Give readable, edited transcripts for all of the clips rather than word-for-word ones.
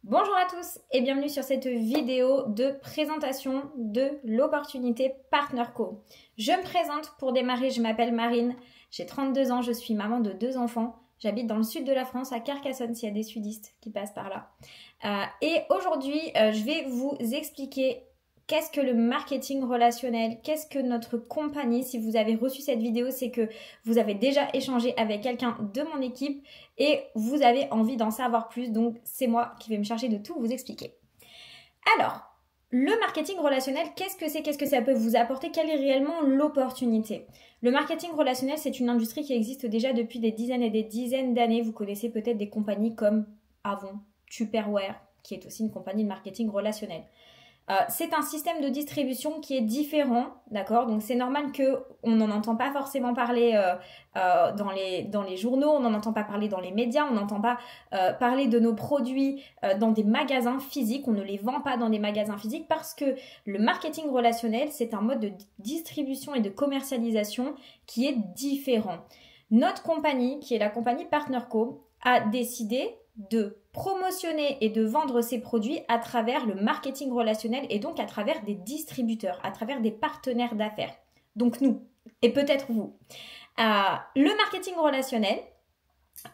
Bonjour à tous et bienvenue sur cette vidéo de présentation de l'opportunité Partner Co. Je me présente pour démarrer, je m'appelle Marine, j'ai 32 ans, je suis maman de 2 enfants, j'habite dans le sud de la France à Carcassonne s'il y a des sudistes qui passent par là. Et aujourd'hui, je vais vous expliquer qu'est-ce que le marketing relationnel, qu'est-ce que notre compagnie. Si vous avez reçu cette vidéo, c'est que vous avez déjà échangé avec quelqu'un de mon équipe et vous avez envie d'en savoir plus, donc c'est moi qui vais me charger de tout vous expliquer. Alors, le marketing relationnel, qu'est-ce que ça peut vous apporter? Quelle est réellement l'opportunité? Le marketing relationnel, c'est une industrie qui existe déjà depuis des dizaines et des dizaines d'années. Vous connaissez peut-être des compagnies comme Avon, Tupperware, qui est aussi une compagnie de marketing relationnel. C'est un système de distribution qui est différent, d'accord? Donc c'est normal qu'on n'en entend pas forcément parler dans les journaux, on n'en entend pas parler dans les médias, on n'entend pas parler de nos produits dans des magasins physiques, on ne les vend pas dans des magasins physiques parce que le marketing relationnel, c'est un mode de distribution et de commercialisation qui est différent. Notre compagnie, qui est la compagnie Partner Co, a décidé de promotionner et de vendre ses produits à travers le marketing relationnel et donc à travers des distributeurs, à travers des partenaires d'affaires. Donc nous, et peut-être vous. Le marketing relationnel,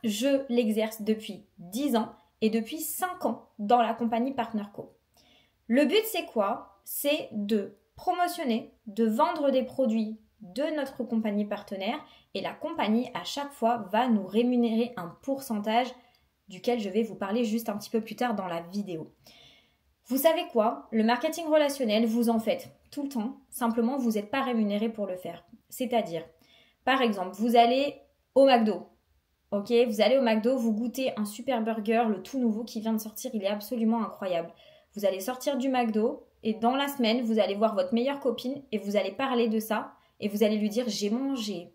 je l'exerce depuis 10 ans et depuis 5 ans dans la compagnie Partner Co. Le but, c'est quoi? C'est de promotionner, de vendre des produits de notre compagnie partenaire et la compagnie, à chaque fois, va nous rémunérer un pourcentage duquel je vais vous parler juste un petit peu plus tard dans la vidéo. Vous savez quoi? Le marketing relationnel, vous en faites tout le temps, simplement vous n'êtes pas rémunéré pour le faire. C'est-à-dire, par exemple, vous allez au McDo, ok? Vous allez au McDo, vous goûtez un super burger, le tout nouveau qui vient de sortir, il est absolument incroyable. Vous allez sortir du McDo et dans la semaine, vous allez voir votre meilleure copine et vous allez parler de ça et vous allez lui dire « j'ai mangé ».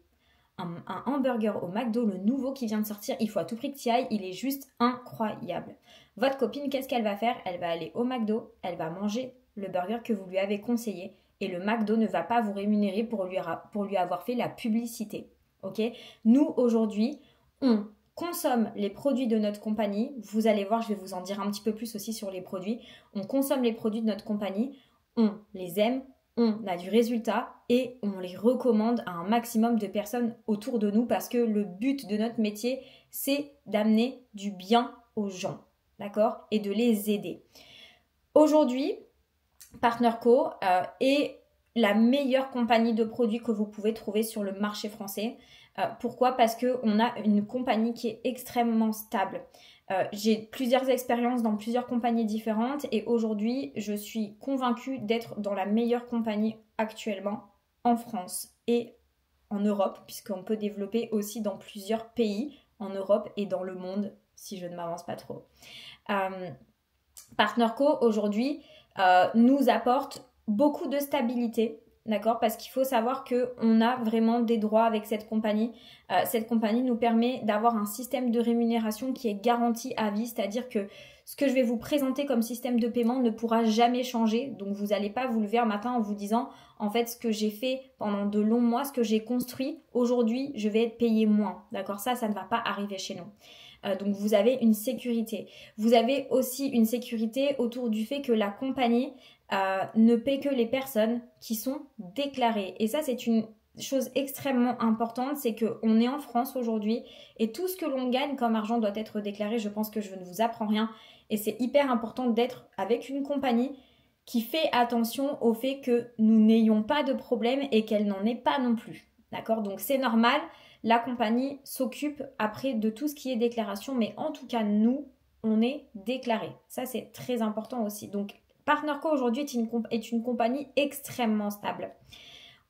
Un hamburger au McDo, le nouveau qui vient de sortir, il faut à tout prix que tu y ailles, il est juste incroyable. Votre copine, qu'est-ce qu'elle va faire? Elle va aller au McDo, elle va manger le burger que vous lui avez conseillé et le McDo ne va pas vous rémunérer pour lui avoir fait la publicité. Ok? Nous, aujourd'hui, on consomme les produits de notre compagnie. Vous allez voir, je vais vous en dire un petit peu plus aussi sur les produits. On consomme les produits de notre compagnie, on les aime, on a du résultat et on les recommande à un maximum de personnes autour de nous parce que le but de notre métier, c'est d'amener du bien aux gens, d'accord? Et de les aider. Aujourd'hui, Partner Co est la meilleure compagnie de produits que vous pouvez trouver sur le marché français. Pourquoi? Parce qu'on a une compagnie qui est extrêmement stable. J'ai plusieurs expériences dans plusieurs compagnies différentes et aujourd'hui, je suis convaincue d'être dans la meilleure compagnie actuellement en France et en Europe, puisqu'on peut développer aussi dans plusieurs pays en Europe et dans le monde, si je ne m'avance pas trop. Partner Co, aujourd'hui, nous apporte beaucoup de stabilité. D'accord? Parce qu'il faut savoir qu'on a vraiment des droits avec cette compagnie. Cette compagnie nous permet d'avoir un système de rémunération qui est garanti à vie, c'est-à-dire que ce que je vais vous présenter comme système de paiement ne pourra jamais changer. Donc vous n'allez pas vous lever un matin en vous disant en fait ce que j'ai fait pendant de longs mois, ce que j'ai construit, aujourd'hui je vais être payé moins. D'accord? Ça ne va pas arriver chez nous. Donc vous avez une sécurité. Vous avez aussi une sécurité autour du fait que la compagnie ne paie que les personnes qui sont déclarées. Et ça, c'est une chose extrêmement importante, c'est qu'on est en France aujourd'hui et tout ce que l'on gagne comme argent doit être déclaré. Je pense que je ne vous apprends rien et c'est hyper important d'être avec une compagnie qui fait attention au fait que nous n'ayons pas de problème et qu'elle n'en ait pas non plus. D'accord? Donc c'est normal, la compagnie s'occupe après de tout ce qui est déclaration, mais en tout cas, nous, on est déclaré. Ça, c'est très important aussi. Donc, Partner Co aujourd'hui est une compagnie extrêmement stable.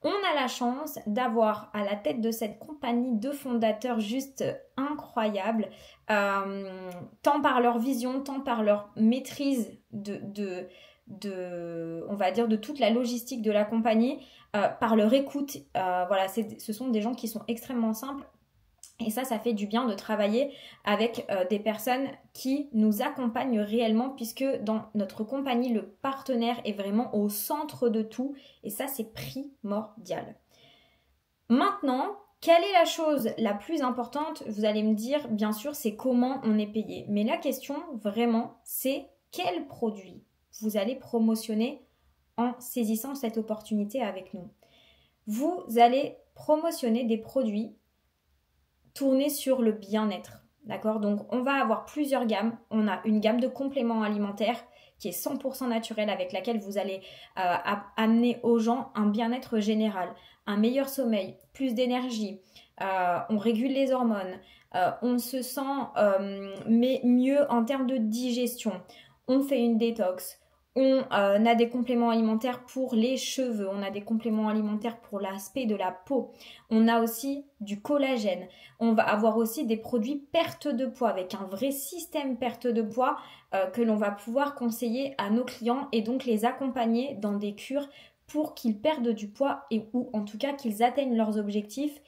On a la chance d'avoir à la tête de cette compagnie deux fondateurs juste incroyables, tant par leur vision, tant par leur maîtrise on va dire, de toute la logistique de la compagnie, par leur écoute. Voilà, ce sont des gens qui sont extrêmement simples. Et ça fait du bien de travailler avec des personnes qui nous accompagnent réellement puisque dans notre compagnie, le partenaire est vraiment au centre de tout et ça, c'est primordial. Maintenant, Quelle est la chose la plus importante? Vous allez me dire, bien sûr, c'est comment on est payé. Mais la question, vraiment, c'est quel produit vous allez promotionner en saisissant cette opportunité avec nous. Vous allez promotionner des produits tournés sur le bien-être. D'accord? Donc, on va avoir plusieurs gammes. On a une gamme de compléments alimentaires qui est 100% naturelle avec laquelle vous allez amener aux gens un bien-être général, un meilleur sommeil, plus d'énergie. On régule les hormones. On se sent mieux en termes de digestion. On fait une détox. On a des compléments alimentaires pour les cheveux, on a des compléments alimentaires pour l'aspect de la peau. On a aussi du collagène. On va avoir aussi des produits perte de poids avec un vrai système perte de poids que l'on va pouvoir conseiller à nos clients et donc les accompagner dans des cures pour qu'ils perdent du poids ou en tout cas qu'ils atteignent leurs objectifs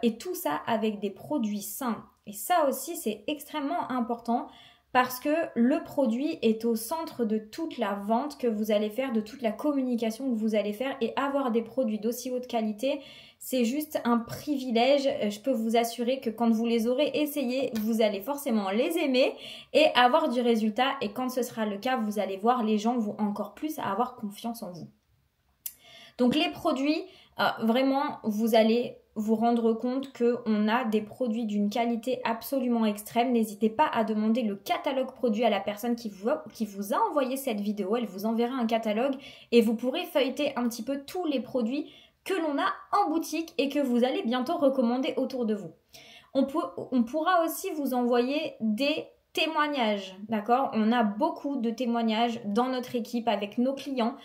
et tout ça avec des produits sains. Et ça aussi c'est extrêmement important. Parce que le produit est au centre de toute la vente que vous allez faire, de toute la communication que vous allez faire et avoir des produits d'aussi haute qualité, c'est juste un privilège. Je peux vous assurer que quand vous les aurez essayés, vous allez forcément les aimer et avoir du résultat. Et quand ce sera le cas, vous allez voir, les gens vont encore plus avoir confiance en vous. Donc les produits, vraiment, vous allez vous rendre compte qu'on a des produits d'une qualité absolument extrême. N'hésitez pas à demander le catalogue produit à la personne qui vous a envoyé cette vidéo. Elle vous enverra un catalogue et vous pourrez feuilleter un petit peu tous les produits que l'on a en boutique et que vous allez bientôt recommander autour de vous. On pourra aussi vous envoyer des témoignages, d'accord? On a beaucoup de témoignages dans notre équipe avec nos clients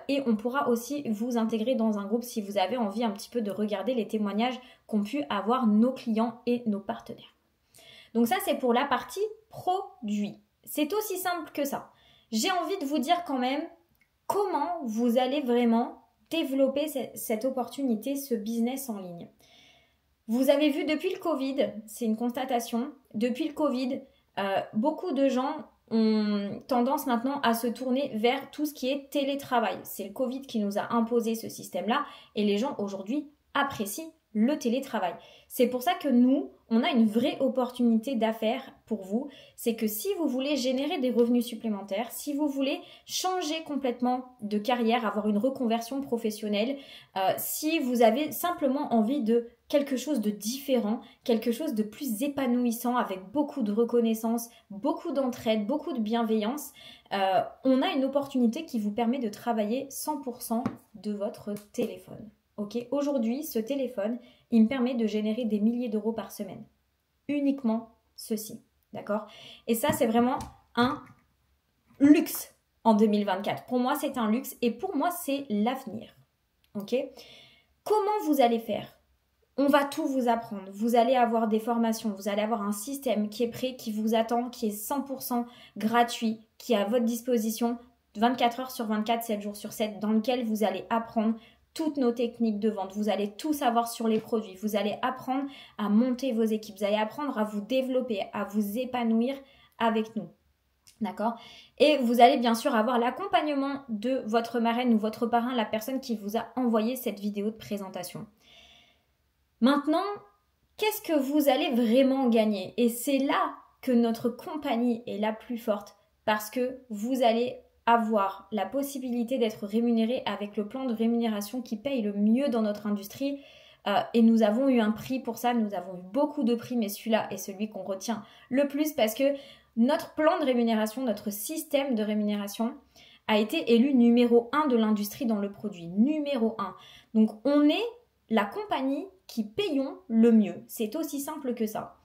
et on pourra aussi vous intégrer dans un groupe si vous avez envie un petit peu de regarder les témoignages qu'ont pu avoir nos clients et nos partenaires. Donc ça, c'est pour la partie produit. C'est aussi simple que ça. J'ai envie de vous dire quand même comment vous allez vraiment développer cette opportunité, ce business en ligne. Vous avez vu depuis le Covid, c'est une constatation, depuis le Covid, beaucoup de gens ont tendance maintenant à se tourner vers tout ce qui est télétravail. C'est le Covid qui nous a imposé ce système-là et les gens aujourd'hui apprécient le télétravail. C'est pour ça que nous, on a une vraie opportunité d'affaires pour vous. C'est que si vous voulez générer des revenus supplémentaires, si vous voulez changer complètement de carrière, avoir une reconversion professionnelle, si vous avez simplement envie de quelque chose de différent, quelque chose de plus épanouissant avec beaucoup de reconnaissance, beaucoup d'entraide, beaucoup de bienveillance, on a une opportunité qui vous permet de travailler 100% de votre téléphone. Okay. Aujourd'hui, ce téléphone, il me permet de générer des milliers d'euros par semaine. Uniquement ceci, d'accord? Et ça, c'est vraiment un luxe en 2024. Pour moi, c'est un luxe et pour moi, c'est l'avenir. Ok? Comment vous allez faire? On va tout vous apprendre. Vous allez avoir des formations, vous allez avoir un système qui est prêt, qui vous attend, qui est 100% gratuit, qui est à votre disposition 24 heures sur 24, 7 jours sur 7, dans lequel vous allez apprendre toutes nos techniques de vente, vous allez tout savoir sur les produits, vous allez apprendre à monter vos équipes, vous allez apprendre à vous développer, à vous épanouir avec nous. D'accord? Et vous allez bien sûr avoir l'accompagnement de votre marraine ou votre parrain, la personne qui vous a envoyé cette vidéo de présentation. Maintenant, qu'est-ce que vous allez vraiment gagner? Et c'est là que notre compagnie est la plus forte parce que vous allez avoir la possibilité d'être rémunéré avec le plan de rémunération qui paye le mieux dans notre industrie. Et nous avons eu un prix pour ça, nous avons eu beaucoup de prix, mais celui-là est celui qu'on retient le plus parce que notre plan de rémunération, notre système de rémunération a été élu numéro 1 de l'industrie dans le produit. Numéro 1. Donc on est la compagnie qui payons le mieux. C'est aussi simple que ça.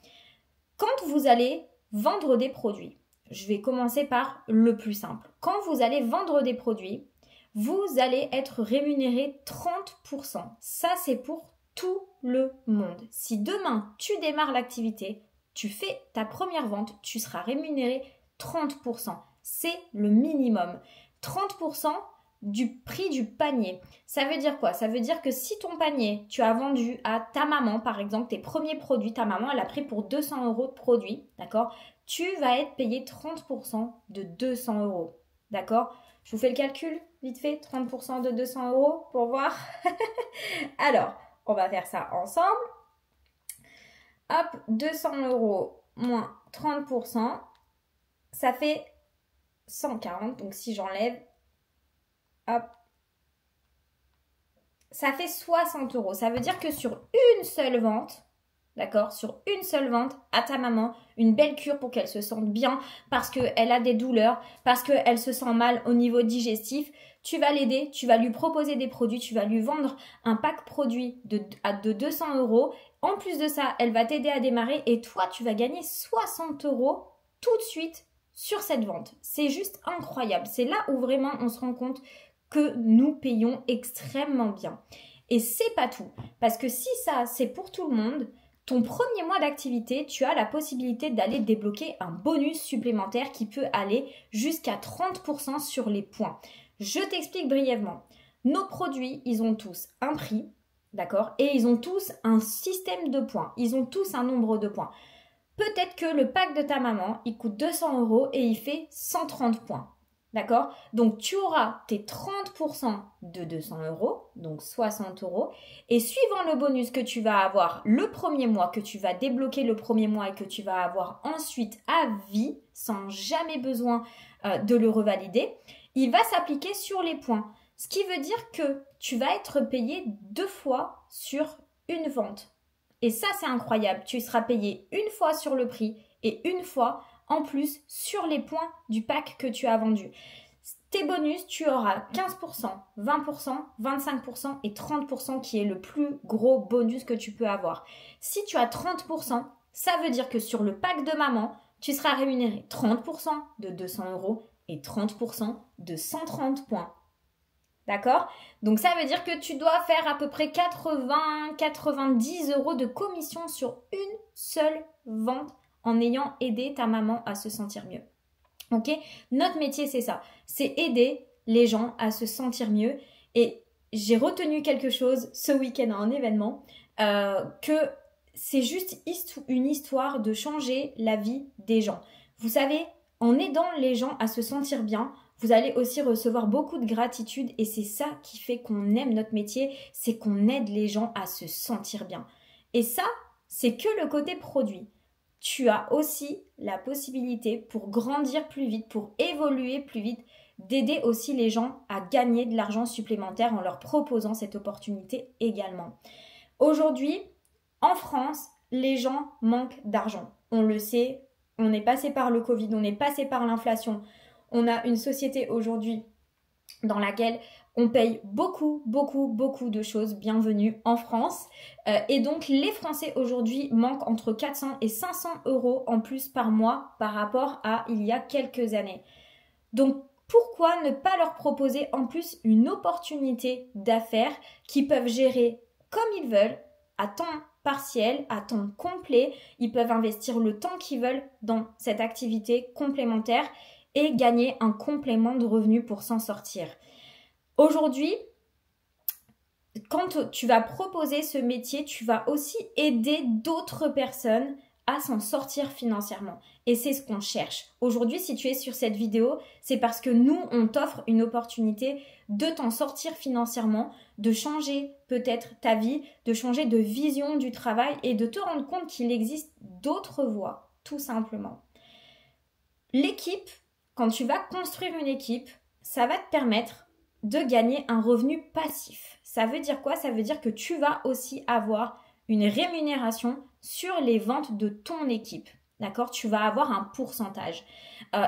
Quand vous allez vendre des produits, je vais commencer par le plus simple. Quand vous allez vendre des produits, vous allez être rémunéré 30%. Ça, c'est pour tout le monde. Si demain, tu démarres l'activité, tu fais ta première vente, tu seras rémunéré 30%. C'est le minimum. 30% du prix du panier. Ça veut dire quoi? Ça veut dire que si ton panier, tu as vendu à ta maman, par exemple, tes premiers produits, ta maman, elle a pris pour 200 € de produits, d'accord? Tu vas être payé 30% de 200 €, d'accord? Je vous fais le calcul, vite fait, 30% de 200 € pour voir. Alors, On va faire ça ensemble. Hop, 200 € moins 30%, ça fait 140. Donc si j'enlève, hop, ça fait 60 €. Ça veut dire que sur une seule vente, d'accord, sur une seule vente à ta maman, une belle cure pour qu'elle se sente bien parce qu'elle a des douleurs, parce qu'elle se sent mal au niveau digestif, tu vas l'aider, tu vas lui proposer des produits, tu vas lui vendre un pack produit de 200 €. En plus de ça, elle va t'aider à démarrer et toi, tu vas gagner 60 € tout de suite sur cette vente. C'est juste incroyable. C'est là où vraiment on se rend compte que nous payons extrêmement bien. Et c'est pas tout. Parce que si ça, c'est pour tout le monde, ton premier mois d'activité, tu as la possibilité d'aller débloquer un bonus supplémentaire qui peut aller jusqu'à 30% sur les points. Je t'explique brièvement. Nos produits, ils ont tous un prix, d'accord? Et ils ont tous un système de points. Ils ont tous un nombre de points. Peut-être que le pack de ta maman, il coûte 200 € et il fait 130 points. D'accord? Donc, tu auras tes 30% de 200 €, donc 60 €. Et suivant le bonus que tu vas avoir le premier mois, que tu vas débloquer le premier mois et que tu vas avoir ensuite à vie, sans jamais besoin de le revalider, il va s'appliquer sur les points. Ce qui veut dire que tu vas être payé 2 fois sur une vente. Et ça, c'est incroyable. Tu seras payé une fois sur le prix et une fois en plus sur les points du pack que tu as vendu. Tes bonus, tu auras 15%, 20%, 25% et 30% qui est le plus gros bonus que tu peux avoir. Si tu as 30%, ça veut dire que sur le pack de maman, tu seras rémunéré 30% de 200 € et 30% de 130 points. D'accord? Donc ça veut dire que tu dois faire à peu près 80-90 € de commission sur une seule vente en ayant aidé ta maman à se sentir mieux. Ok? Notre métier, c'est ça. C'est aider les gens à se sentir mieux. Et j'ai retenu quelque chose ce week-end en événement, que c'est juste une histoire de changer la vie des gens. Vous savez, en aidant les gens à se sentir bien, vous allez aussi recevoir beaucoup de gratitude et c'est ça qui fait qu'on aime notre métier, c'est qu'on aide les gens à se sentir bien. Et ça, c'est que le côté produit. Tu as aussi la possibilité pour grandir plus vite, pour évoluer plus vite, d'aider aussi les gens à gagner de l'argent supplémentaire en leur proposant cette opportunité également. Aujourd'hui, en France, les gens manquent d'argent. On le sait, on est passé par le Covid, on est passé par l'inflation. On a une société aujourd'hui dans laquelle on paye beaucoup de choses. Bienvenue en France. Et donc, les Français aujourd'hui manquent entre 400 et 500 € en plus par mois par rapport à il y a quelques années. Donc, pourquoi ne pas leur proposer en plus une opportunité d'affaires qu'ils peuvent gérer comme ils veulent, à temps partiel, à temps complet. Ils peuvent investir le temps qu'ils veulent dans cette activité complémentaire et gagner un complément de revenus pour s'en sortir. Aujourd'hui, quand tu vas proposer ce métier, tu vas aussi aider d'autres personnes à s'en sortir financièrement. Et c'est ce qu'on cherche. Aujourd'hui, si tu es sur cette vidéo, c'est parce que nous, on t'offre une opportunité de t'en sortir financièrement, de changer peut-être ta vie, de changer de vision du travail et de te rendre compte qu'il existe d'autres voies, tout simplement. L'équipe, quand tu vas construire une équipe, ça va te permettre de gagner un revenu passif. Ça veut dire quoi? Ça veut dire que tu vas aussi avoir une rémunération sur les ventes de ton équipe. D'accord? Tu vas avoir un pourcentage.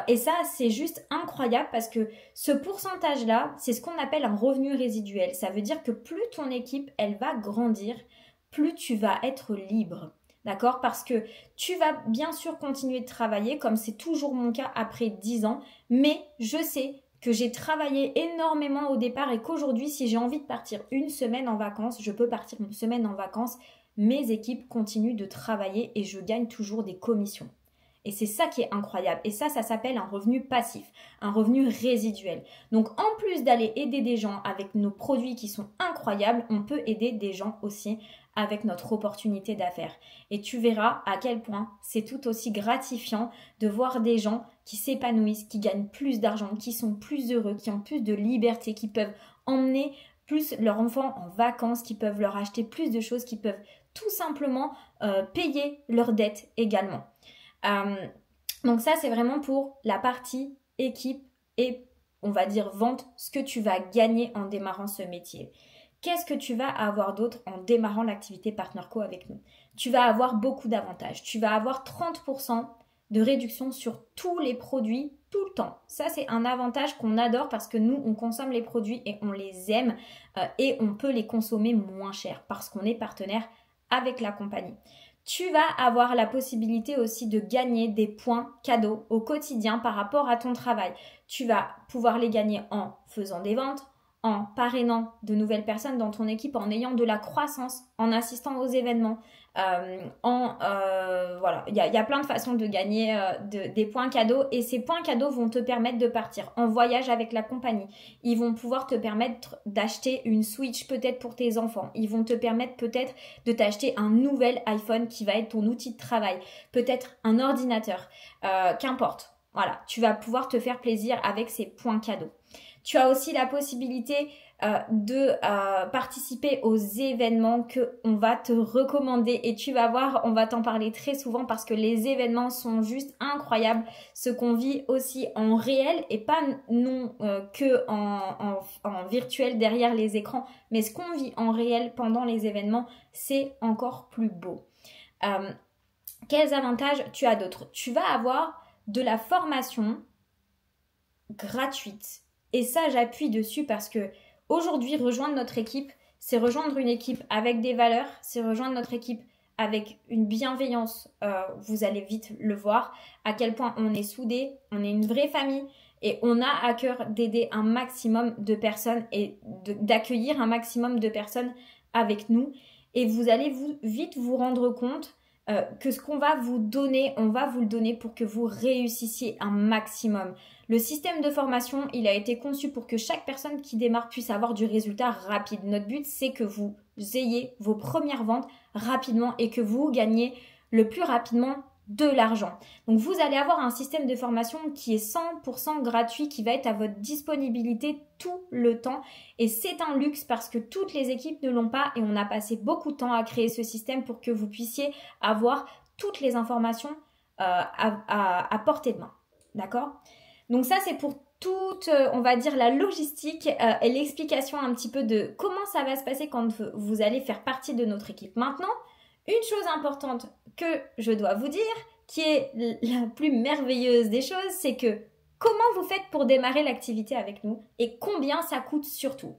Et ça, c'est juste incroyable parce que ce pourcentage-là, c'est ce qu'on appelle un revenu résiduel. Ça veut dire que plus ton équipe, elle va grandir, plus tu vas être libre. D'accord? Parce que tu vas bien sûr continuer de travailler comme c'est toujours mon cas après 10 ans. Mais je sais que j'ai travaillé énormément au départ et qu'aujourd'hui, si j'ai envie de partir une semaine en vacances, je peux partir une semaine en vacances. Mes équipes continuent de travailler et je gagne toujours des commissions. Et c'est ça qui est incroyable. Et ça s'appelle un revenu passif, un revenu résiduel. Donc, en plus d'aller aider des gens avec nos produits qui sont incroyables, on peut aider des gens aussi avec notre opportunité d'affaires. Et tu verras à quel point c'est tout aussi gratifiant de voir des gens qui s'épanouissent, qui gagnent plus d'argent, qui sont plus heureux, qui ont plus de liberté, qui peuvent emmener plus leur enfant en vacances, qui peuvent leur acheter plus de choses, qui peuvent tout simplement payer leurs dettes également. Donc ça, c'est vraiment pour la partie équipe et on va dire vente, ce que tu vas gagner en démarrant ce métier. Qu'est-ce que tu vas avoir d'autre en démarrant l'activité PartnerCo avec nous? Tu vas avoir beaucoup d'avantages. Tu vas avoir 30% de réduction sur tous les produits tout le temps. Ça, c'est un avantage qu'on adore parce que nous, on consomme les produits et on les aime et on peut les consommer moins cher parce qu'on est partenaire avec la compagnie. Tu vas avoir la possibilité aussi de gagner des points cadeaux au quotidien par rapport à ton travail. Tu vas pouvoir les gagner en faisant des ventes, en parrainant de nouvelles personnes dans ton équipe, en ayant de la croissance, en assistant aux événements, voilà, il y a plein de façons de gagner des points cadeaux et ces points cadeaux vont te permettre de partir en voyage avec la compagnie. Ils vont pouvoir te permettre d'acheter une Switch peut-être pour tes enfants. Ils vont te permettre peut-être de t'acheter un nouvel iPhone qui va être ton outil de travail, peut-être un ordinateur, qu'importe. Voilà, tu vas pouvoir te faire plaisir avec ces points cadeaux. Tu as aussi la possibilité de participer aux événements qu'on va te recommander et tu vas voir, on va t'en parler très souvent parce que les événements sont juste incroyables. Ce qu'on vit aussi en réel et pas non que en virtuel derrière les écrans, mais ce qu'on vit en réel pendant les événements, c'est encore plus beau. Quels avantages tu as d'autres? Tu vas avoir de la formation gratuite. Et ça, j'appuie dessus parce que aujourd'hui, rejoindre notre équipe, c'est rejoindre une équipe avec des valeurs, c'est rejoindre notre équipe avec une bienveillance. Vous allez vite le voir, à quel point on est soudés, on est une vraie famille et on a à cœur d'aider un maximum de personnes et d'accueillir un maximum de personnes avec nous. Et vous allez vite vous rendre compte que ce qu'on va vous donner, on va vous le donner pour que vous réussissiez un maximum. Le système de formation, il a été conçu pour que chaque personne qui démarre puisse avoir du résultat rapide. Notre but, c'est que vous ayez vos premières ventes rapidement et que vous gagnez le plus rapidement de l'argent. Donc, vous allez avoir un système de formation qui est 100% gratuit, qui va être à votre disponibilité tout le temps. Et c'est un luxe parce que toutes les équipes ne l'ont pas et on a passé beaucoup de temps à créer ce système pour que vous puissiez avoir toutes les informations à portée de main. D'accord ? Donc ça, c'est pour toute, on va dire, la logistique et l'explication un petit peu de comment ça va se passer quand vous allez faire partie de notre équipe. Maintenant, une chose importante que je dois vous dire, qui est la plus merveilleuse des choses, c'est que comment vous faites pour démarrer l'activité avec nous et combien ça coûte surtout.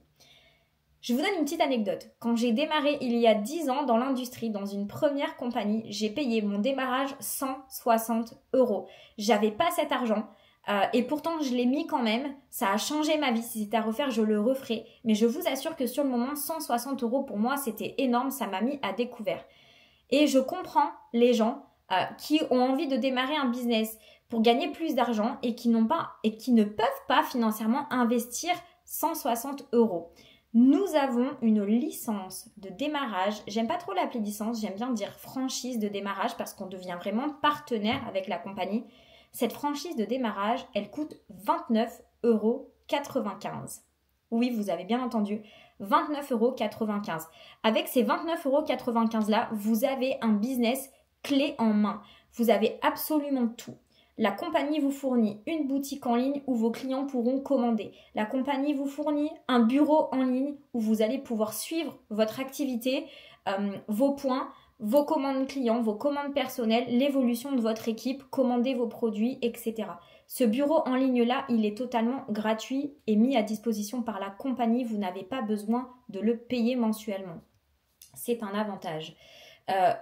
Je vous donne une petite anecdote. Quand j'ai démarré il y a 10 ans dans l'industrie, dans une première compagnie, j'ai payé mon démarrage 160 €. J'avais pas cet argent. Et pourtant, je l'ai mis quand même. Ça a changé ma vie. Si c'était à refaire, je le referais. Mais je vous assure que sur le moment, 160 € pour moi, c'était énorme. Ça m'a mis à découvert. Et je comprends les gens qui ont envie de démarrer un business pour gagner plus d'argent et qui n'ont pas et qui ne peuvent pas financièrement investir 160 €. Nous avons une licence de démarrage. J'aime pas trop l'appeler licence. J'aime bien dire franchise de démarrage parce qu'on devient vraiment partenaire avec la compagnie. Cette franchise de démarrage, elle coûte 29,95 €. Oui, vous avez bien entendu, 29,95 €. Avec ces 29,95 € là, vous avez un business clé en main. Vous avez absolument tout. La compagnie vous fournit une boutique en ligne où vos clients pourront commander. La compagnie vous fournit un bureau en ligne où vous allez pouvoir suivre votre activité, vos points, vos commandes clients, vos commandes personnelles, l'évolution de votre équipe, commander vos produits, etc. Ce bureau en ligne-là, il est totalement gratuit et mis à disposition par la compagnie. Vous n'avez pas besoin de le payer mensuellement. C'est un avantage.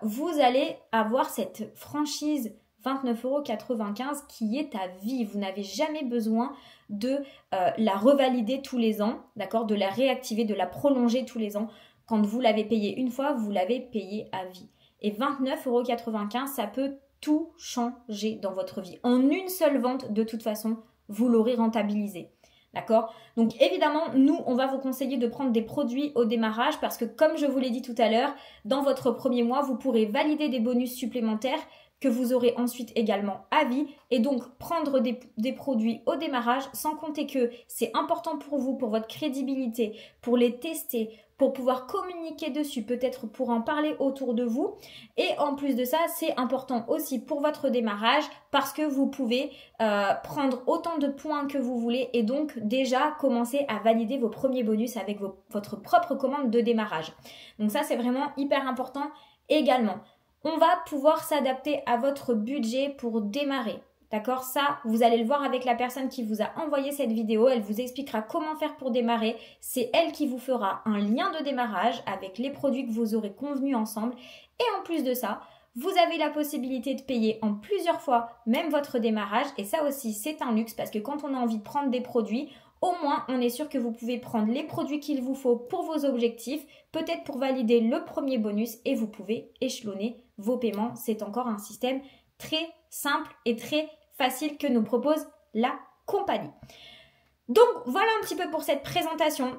Vous allez avoir cette franchise 29,95 € qui est à vie. Vous n'avez jamais besoin de la revalider tous les ans, d'accord, de la réactiver, de la prolonger tous les ans. Quand vous l'avez payé une fois, vous l'avez payé à vie. Et 29,95 €, ça peut tout changer dans votre vie. En une seule vente, de toute façon, vous l'aurez rentabilisé. D'accord ? Donc évidemment, nous, on va vous conseiller de prendre des produits au démarrage parce que comme je vous l'ai dit tout à l'heure, dans votre premier mois, vous pourrez valider des bonus supplémentaires que vous aurez ensuite également à vie et donc prendre des produits au démarrage, sans compter que c'est important pour vous, pour votre crédibilité, pour les tester, pour pouvoir communiquer dessus, peut-être pour en parler autour de vous. Et en plus de ça, c'est important aussi pour votre démarrage parce que vous pouvez prendre autant de points que vous voulez et donc déjà commencer à valider vos premiers bonus avec votre propre commande de démarrage. Donc ça, c'est vraiment hyper important également. On va pouvoir s'adapter à votre budget pour démarrer. D'accord? Ça, vous allez le voir avec la personne qui vous a envoyé cette vidéo. Elle vous expliquera comment faire pour démarrer. C'est elle qui vous fera un lien de démarrage avec les produits que vous aurez convenus ensemble. Et en plus de ça, vous avez la possibilité de payer en plusieurs fois même votre démarrage. Et ça aussi, c'est un luxe parce que quand on a envie de prendre des produits, au moins, on est sûr que vous pouvez prendre les produits qu'il vous faut pour vos objectifs, peut-être pour valider le premier bonus et vous pouvez échelonner vos paiements. C'est encore un système très simple et très facile que nous propose la compagnie. Donc, voilà un petit peu pour cette présentation.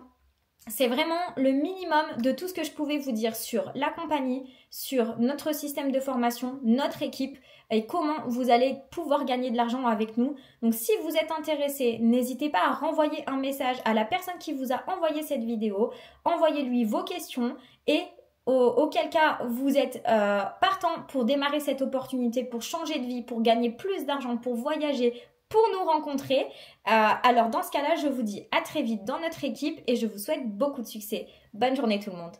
C'est vraiment le minimum de tout ce que je pouvais vous dire sur la compagnie, sur notre système de formation, notre équipe et comment vous allez pouvoir gagner de l'argent avec nous. Donc si vous êtes intéressé, n'hésitez pas à renvoyer un message à la personne qui vous a envoyé cette vidéo, envoyez-lui vos questions et auquel cas vous êtes partant pour démarrer cette opportunité, pour changer de vie, pour gagner plus d'argent, pour voyager, pour nous rencontrer. Alors dans ce cas-là, je vous dis à très vite dans notre équipe et je vous souhaite beaucoup de succès. Bonne journée tout le monde.